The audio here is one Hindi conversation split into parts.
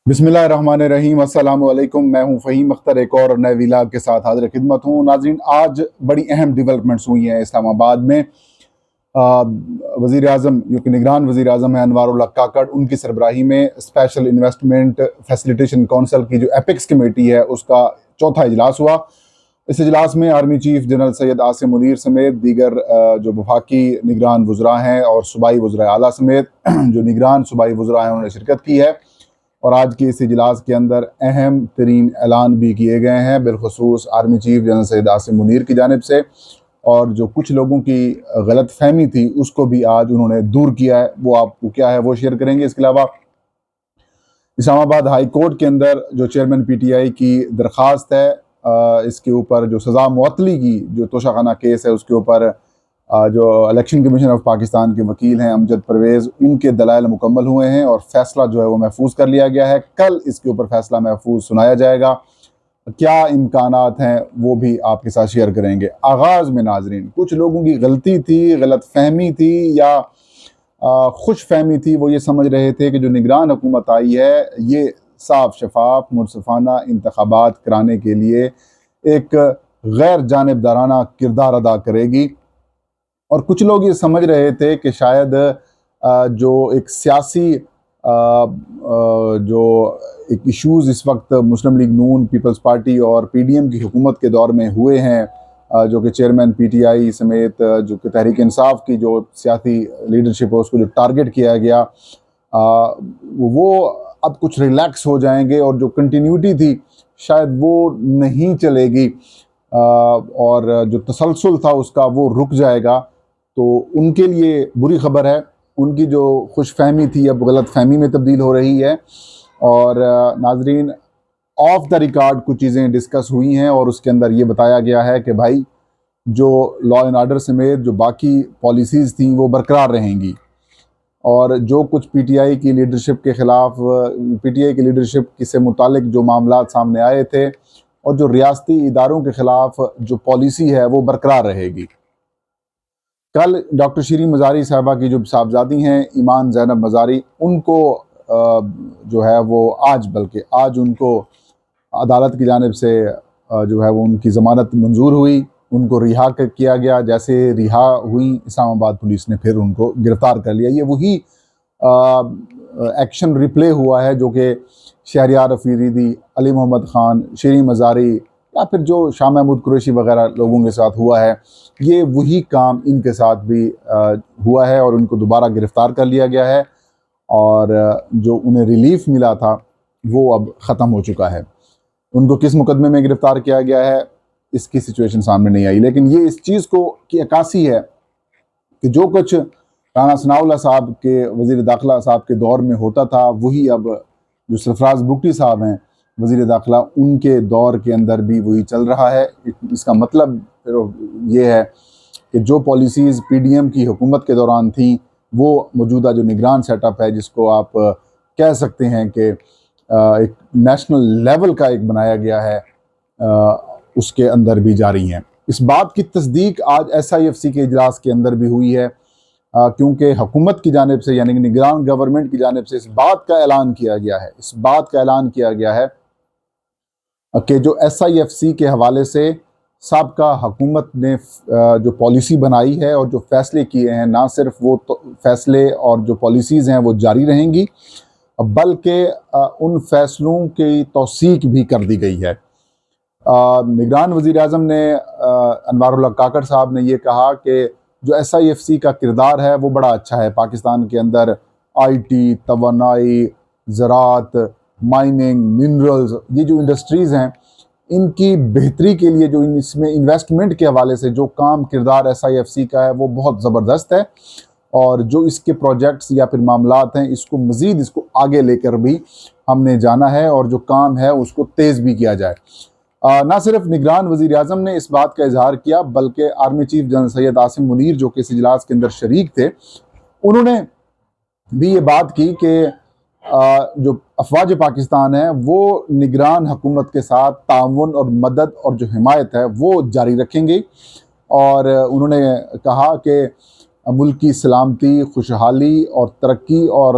बिस्मिल्लाहिर्रहमानिर्रहीम। अस्सलाम वालेकुम। मैं हूं फ़हीम अख्तर, एक और नए व्लॉग के साथ हाज़िर खिदमत हूं। नाज़रीन, आज बड़ी अहम डेवलपमेंट्स हुई हैं इस्लामाबाद में। वज़ीर आज़म जो कि निगरान वज़ीर आज़म है अनवारुल हक काकड़, उनकी सरबराही में स्पेशल इन्वेस्टमेंट फैसिलिटेशन काउंसिल की जो एपिक्स कमेटी है उसका चौथा इजलास हुआ। इस इजलास में army chief general Syed Asim Munir समेत दीगर जो वफाकी निगरान वज़रा हैं और सूबाई वज़रा आला समेत जो निगरान सूबाई वज़रा हैं उन्होंने शिरकत की है। और आज के इस इजलास के अंदर अहम तरीन ऐलान भी किए गए हैं, बिलखसूस army chief general Syed Asim Munir की जानिब से। और जो कुछ लोगों की गलत फहमी थी उसको भी आज उन्होंने दूर किया है। वो आपको क्या है वो शेयर करेंगे। इसके अलावा इस्लामाबाद हाई कोर्ट के अंदर जो चेयरमैन PTI की दरख्वास्त है, इसके ऊपर जो सज़ा मुअत्तली की जो तोशाखाना केस है उसके ऊपर जो इलेक्शन कमीशन ऑफ पाकिस्तान के वकील हैं अमजद परवेज़, उनके दलाइल मुकम्मल हुए हैं और फैसला जो है वो महफूज कर लिया गया है। कल इसके ऊपर फैसला महफूज सुनाया जाएगा। क्या इम्कानात हैं वो भी आपके साथ शेयर करेंगे। आगाज़ में नाजरीन, कुछ लोगों की गलती थी, गलत फहमी थी या खुश फहमी थी। वो ये समझ रहे थे कि जो निगरान हुकूमत आई है ये साफ शफाफ मुनसिफाना इंतखाबात कराने के लिए एक गैर जानिबदाराना किरदार अदा करेगी। और कुछ लोग ये समझ रहे थे कि शायद जो एक सियासी जो एक इश्यूज़ इस वक्त मुस्लिम लीग नून, पीपल्स पार्टी और PDM की हुकूमत के दौर में हुए हैं, जो कि चेयरमैन PTI समेत जो कि तहरीक इंसाफ की जो सियासी लीडरशिप है उसको जो टारगेट किया गया, वो अब कुछ रिलैक्स हो जाएंगे और जो कंटिन्यूटी थी शायद वो नहीं चलेगी, और जो तसलसल था उसका वो रुक जाएगा। तो उनके लिए बुरी खबर है। उनकी जो खुश फहमी थी अब गलत फहमी में तब्दील हो रही है। और नाजरीन, ऑफ द रिकॉर्ड कुछ चीज़ें डिस्कस हुई हैं और उसके अंदर ये बताया गया है कि भाई जो लॉ एंड आर्डर समेत जो बाकी पॉलिसीज़ थी वो बरकरार रहेंगी। और जो कुछ PTI की लीडरशिप के ख़िलाफ़, PTI की लीडरशिप से मुतालिक जो मामला सामने आए थे और जो रियासती इदारों के ख़िलाफ़ जो पॉलिसी है वो बरकरार रहेगी। कल डॉक्टर शीरीन मज़ारी साहबा की जो साहबजादी हैं ईमान ज़ैनब मज़ारी, उनको जो है वो आज उनको अदालत की जानिब से जो है वो उनकी ज़मानत मंजूर हुई, उनको रिहा किया गया। जैसे रिहा हुई, इस्लामाबाद पुलिस ने फिर उनको गिरफ़्तार कर लिया। ये वही एक्शन रिप्ले हुआ है जो कि शहरियार अफरीदी, अली मोहम्मद ख़ान, शीरीन मज़ारी या फिर जो शाह महमूद कुरैशी वगैरह लोगों के साथ हुआ है, ये वही काम इनके साथ भी हुआ है और उनको दोबारा गिरफ़्तार कर लिया गया है। और जो उन्हें रिलीफ मिला था वो अब ख़त्म हो चुका है। उनको किस मुकदमे में गिरफ़्तार किया गया है इसकी सिचुएशन सामने नहीं आई, लेकिन ये इस चीज़ को की अक्कासी है कि जो कुछ राना सनाउल्लाह साहब के, वज़ीर दाखिला साहब के दौर में होता था वही अब जो सरफराज बुगटी साहब हैं वज़ीर दाखिला, उनके दौर के अंदर भी वही चल रहा है। इसका मतलब ये है कि जो पॉलिसीज़ PDM की हुकूमत के दौरान थी वो मौजूदा जो निगरान सेटअप है, जिसको आप कह सकते हैं कि एक नेशनल लेवल का एक बनाया गया है, उसके अंदर भी जारी हैं। इस बात की तस्दीक आज SIFC के इजलास के अंदर भी हुई है, क्योंकि हुकूमत की जानिब से यानी कि निगरान गवर्नमेंट की जानिब से इस बात का ऐलान किया गया है कि जो SIFC के हवाले से साबका हुकूमत ने जो पॉलिसी बनाई है और जो फ़ैसले किए हैं, ना सिर्फ वो फ़ैसले और जो पॉलिसीज़ हैं वो जारी रहेंगी, बल्कि उन फ़ैसलों की तौसीक भी कर दी गई है। निगरान वज़ीर आज़म ने अनवारुल हक काकड़ साहब ने ये कहा कि जो SIFC का किरदार है वो बड़ा अच्छा है। पाकिस्तान के अंदर IT, तवानाई, ज़राअत, माइनिंग, मिनरल्स, ये जो इंडस्ट्रीज़ हैं इनकी बेहतरी के लिए जो इसमें इन्वेस्टमेंट के हवाले से जो काम किरदार SIFC का है वो बहुत ज़बरदस्त है। और जो इसके प्रोजेक्ट्स या फिर मामलात हैं इसको मज़ीद इसको आगे लेकर भी हमने जाना है और जो काम है उसको तेज़ भी किया जाए। ना सिर्फ निगरान वज़ीर आज़म ने इस बात का इजहार किया बल्कि army chief general Syed Asim Munir जो कि इस इजलास के अंदर शरीक थे, उन्होंने भी ये बात की कि जो अफवाज पाकिस्तान है वो निगरान हुकूमत के साथ ताउन और मदद और जो हिमायत है वो जारी रखेंगे। और उन्होंने कहा कि मुल्क की सलामती, खुशहाली और तरक्की और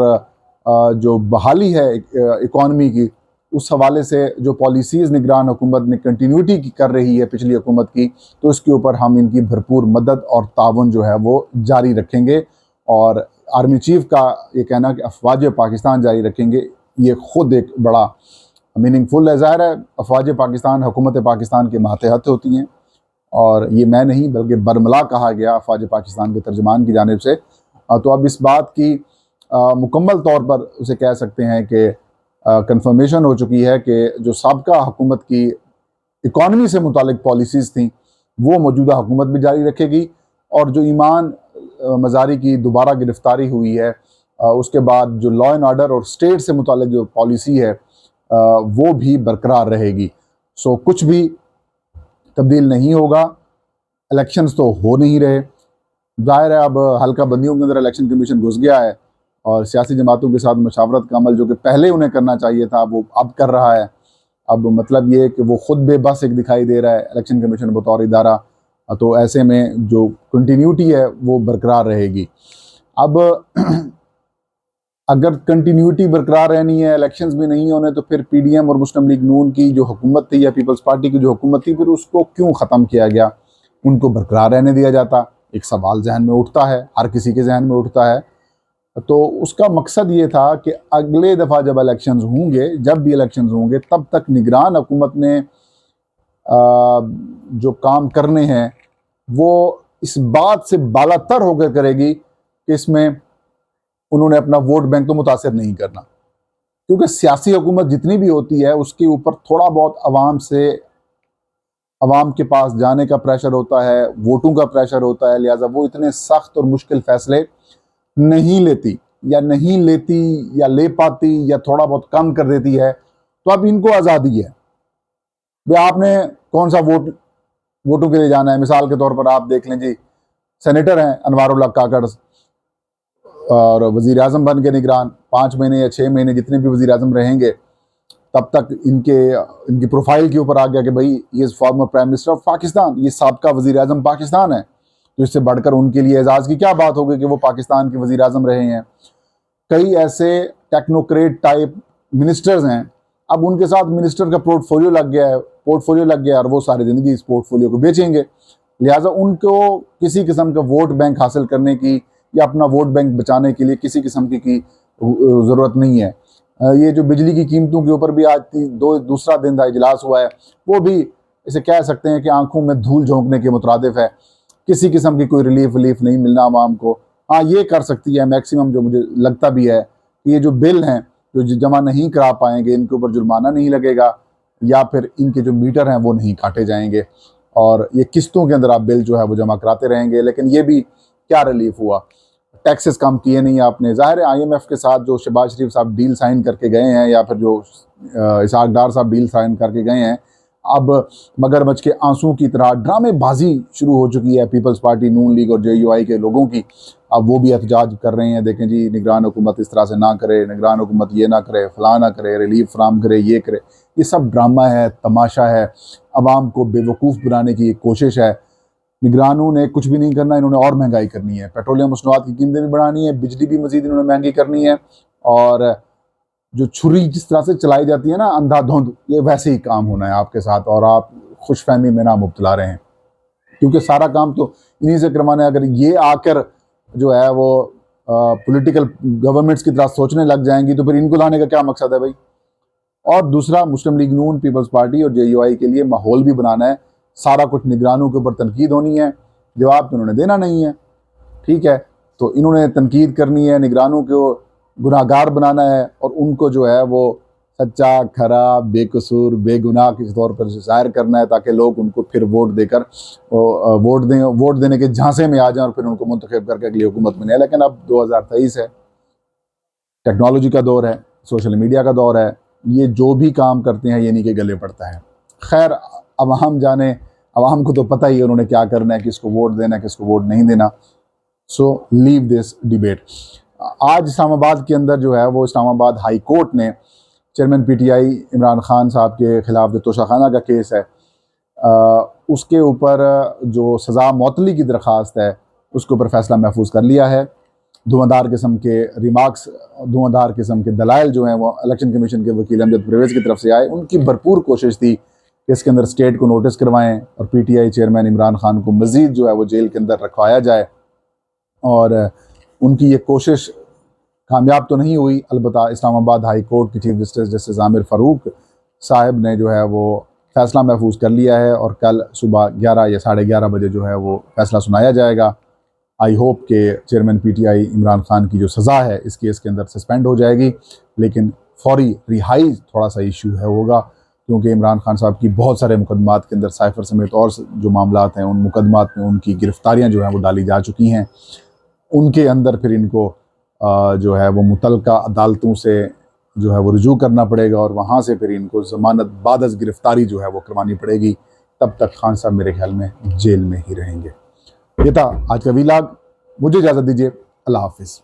जो बहाली है इकॉनमी की, उस हवाले से जो पॉलिसीज़ निगरान हुकूमत ने कंटिन्यूटी की कर रही है पिछली हुकूमत की, तो इसके ऊपर हम इनकी भरपूर मदद और तावन जो है वो जारी रखेंगे। और आर्मी चीफ का ये कहना कि अफवाज पाकिस्तान जारी रखेंगे, ये ख़ुद एक बड़ा मीनिंगफुल है। ज़ाहिर है अफवाज पाकिस्तान हुकूमत पाकिस्तान के मातहत होती हैं, और ये मैं नहीं बल्कि बरमला कहा गया अफवाज पाकिस्तान के तर्जमान की जानिब से। तो अब इस बात की मुकम्मल तौर पर उसे कह सकते हैं कि कंफर्मेशन हो चुकी है कि जो साबका हुकूमत की इकॉनमी से मुतालिक पॉलिसीज़ थी वो मौजूदा हुकूमत भी जारी रखेगी, और जो ईमान मज़ारी की दोबारा गिरफ़्तारी हुई है उसके बाद जो लॉ एंड आर्डर और स्टेट से मुतालिक जो पॉलिसी है वो भी बरकरार रहेगी। सो कुछ भी तब्दील नहीं होगा। इलेक्शंस तो हो नहीं रहे, ज़ाहिर है अब हल्का बंदियों के अंदर इलेक्शन कमीशन घुस गया है, और सियासी जमातों के साथ मशावरत का अमल जो कि पहले उन्हें करना चाहिए था वो अब कर रहा है। अब मतलब ये कि वो ख़ुद बेबस एक दिखाई दे रहा है इलेक्शन कमीशन बतौर इदारा, तो ऐसे में जो कंटिन्यूटी है वो बरकरार रहेगी। अब अगर कंटिन्यूटी बरकरार रहनी है, इलेक्शंस भी नहीं होने, तो फिर पीडीएम और मुस्लिम लीग नून की जो हुकूमत थी या पीपल्स पार्टी की जो हुकूमत थी, फिर उसको क्यों ख़त्म किया गया, उनको बरकरार रहने दिया जाता। एक सवाल जहन में उठता है, हर किसी के जहन में उठता है। तो उसका मकसद ये था कि अगले दफ़ा जब इलेक्शंस होंगे, जब भी इलेक्शंस होंगे, तब तक निगरान हुकूमत ने जो काम करने हैं वो इस बात से बालातर होकर करेगी कि इसमें उन्होंने अपना वोट बैंक तो मुतासिर नहीं करना, क्योंकि सियासी हुकूमत जितनी भी होती है उसके ऊपर थोड़ा बहुत अवाम के पास जाने का प्रेशर होता है, वोटों का प्रेशर होता है, लिहाजा वो इतने सख्त और मुश्किल फ़ैसले नहीं लेती या ले पाती या थोड़ा बहुत कम कर देती है। तो अब इनको आज़ादी है भाई, आपने कौन सा वोटों के लिए जाना है। मिसाल के तौर पर आप देख लें जी, सेनेटर हैं अनवारुल्लाह काकड़ और वज़ीर आज़म बन के निगरान 5 महीने या 6 महीने जितने भी वज़ीर आज़म रहेंगे, तब तक इनकी प्रोफाइल के ऊपर आ गया कि भाई ये former prime minister of Pakistan, ये साबका वज़ीर आज़म पाकिस्तान है। तो इससे बढ़कर उनके लिए एजाज़ की क्या बात होगी कि वो पाकिस्तान के वज़ीर आज़म रहे हैं। कई ऐसे टेक्नोक्रेट टाइप मिनिस्टर्स हैं, अब उनके साथ मिनिस्टर का पोर्टफोलियो लग गया और वो सारी ज़िंदगी इस पोर्टफोलियो को बेचेंगे। लिहाजा उनको किसी किस्म का वोट बैंक हासिल करने की या अपना वोट बैंक बचाने के लिए किसी किस्म की ज़रूरत नहीं है। ये जो बिजली की कीमतों के ऊपर भी आज दूसरा दिन का इजलास हुआ है, वो भी इसे कह सकते हैं कि आंखों में धूल झोंकने के मुतरादिफ है। किसी किस्म की कोई रिलीफ नहीं मिलना आवाम को। हाँ, ये कर सकती है मैक्सिमम, जो मुझे लगता भी है कि ये जो बिल हैं जो जमा नहीं करा पाएंगे इनके ऊपर जुर्माना नहीं लगेगा, या फिर इनके जो मीटर हैं वो नहीं काटे जाएंगे, और ये किस्तों के अंदर आप बिल जो है वो जमा कराते रहेंगे। लेकिन ये भी क्या रिलीफ हुआ, टैक्सेस कम किए नहीं आपने। ज़ाहिर है IMF के साथ जो शहबाज शरीफ साहब डील साइन करके गए हैं, या फिर जो इसहाक डार साहब डील साइन करके गए हैं, अब मगरमच्छ के आंसू की तरह ड्रामेबाजी शुरू हो चुकी है पीपल्स पार्टी, नून लीग और JUI के लोगों की। अब वो भी एहतजाज कर रहे हैं, देखें जी निगरान हुकूमत इस तरह से ना करे, निगरान हुकूमत ये ना करे, फला ना करे, रिलीफ फ्राहम करे, ये करे। ये सब ड्रामा है, तमाशा है, अवाम को बेवकूफ़ बनाने की एक कोशिश है। निगरानों ने कुछ भी नहीं करना, इन्होंने और महंगाई करनी है, पेट्रोलियम मसनूआत की कीमतें भी बढ़ानी है, बिजली भी मज़ीद इन्होंने महंगी करनी है, और जो छुरी जिस तरह से चलाई जाती है ना अंधाधुंध, ये वैसे ही काम होना है आपके साथ, और आप खुशफहमी में ना मुब्तला रहे हैं, क्योंकि सारा काम तो इन्हीं से करवाना है। अगर ये आकर जो है वो पॉलिटिकल गवर्नमेंट्स की तरह सोचने लग जाएंगी तो फिर इनको लाने का क्या मकसद है भाई। और दूसरा, मुस्लिम लीग नून, पीपल्स पार्टी और JUI के लिए माहौल भी बनाना है। सारा कुछ निगरानों के ऊपर तनकीद होनी है, जवाब तो उन्होंने देना नहीं है, ठीक है। तो इन्होंने तनकीद करनी है, निगरानों को गुनाहगार बनाना है, और उनको जो है वो सच्चा, खरा, बेकसूर, बेगुनाह के तौर पर ज़ाहिर करना है, ताकि लोग उनको फिर वोट देकर वोट देने के झांसे में आ जाएं और फिर उनको मुंतखब करके अगली हुकूमत में। लेकिन अब 2023 है, टेक्नोलॉजी का दौर है, सोशल मीडिया का दौर है, ये जो भी काम करते हैं ये नहीं के गले पड़ता है। खैर, अब हम जाने, अवाम को तो पता ही है उन्होंने क्या करना है, किसको वोट देना है, किसको वोट नहीं देना। So leave this debate. आज इस्लामाबाद के अंदर जो है वो इस्लामाबाद हाई कोर्ट ने चेयरमैन PTI इमरान खान साहब के ख़िलाफ़ जो तोशाखाना का केस है उसके ऊपर जो सज़ा मौतली की दरख्वास्त है उसके ऊपर फ़ैसला महफूज कर लिया है। धुआंधार किस्म के रिमार्क्स, धुआंधार किस्म के दलाइल जो हैं वो इलेक्शन कमीशन के वकील अमजद परवेज़ की तरफ से आए। उनकी भरपूर कोशिश थी कि इसके अंदर स्टेट को नोटिस करवाएं और पीटीआई चेयरमैन इमरान खान को मज़ीद जो है वो जेल के अंदर रखवाया जाए। और उनकी ये कोशिश कामयाब तो नहीं हुई। अलबत्ता इस्लामाबाद हाई कोर्ट की चीफ जस्टिस आमिर फ़ारूक साहब ने जो है वो फ़ैसला महफूज कर लिया है और कल सुबह 11 या 11:30 बजे जो है वो फ़ैसला सुनाया जाएगा। आई होप के चेयरमैन पीटीआई इमरान खान की जो सज़ा है इस केस के अंदर सस्पेंड हो जाएगी, लेकिन फौरी रिहाई थोड़ा सा इशू है होगा, क्योंकि इमरान खान साहब की बहुत सारे मुकदमात के अंदर साइफ़र समेत और जो मामलात हैं उन मुकदमात में उनकी गिरफ्तारियां जो हैं वो डाली जा चुकी हैं। उनके अंदर फिर इनको जो है वो मुतल्लिका अदालतों से जो है वो रुजू करना पड़ेगा और वहाँ से फिर इनको ज़मानत बाद अज़ गिरफ्तारी जो है वो करवानी पड़ेगी। तब तक खान साहब मेरे ख्याल में जेल में ही रहेंगे। ये था आज का वीलॉग। मुझे इजाज़त दीजिए। अल्लाह हाफ़िज़।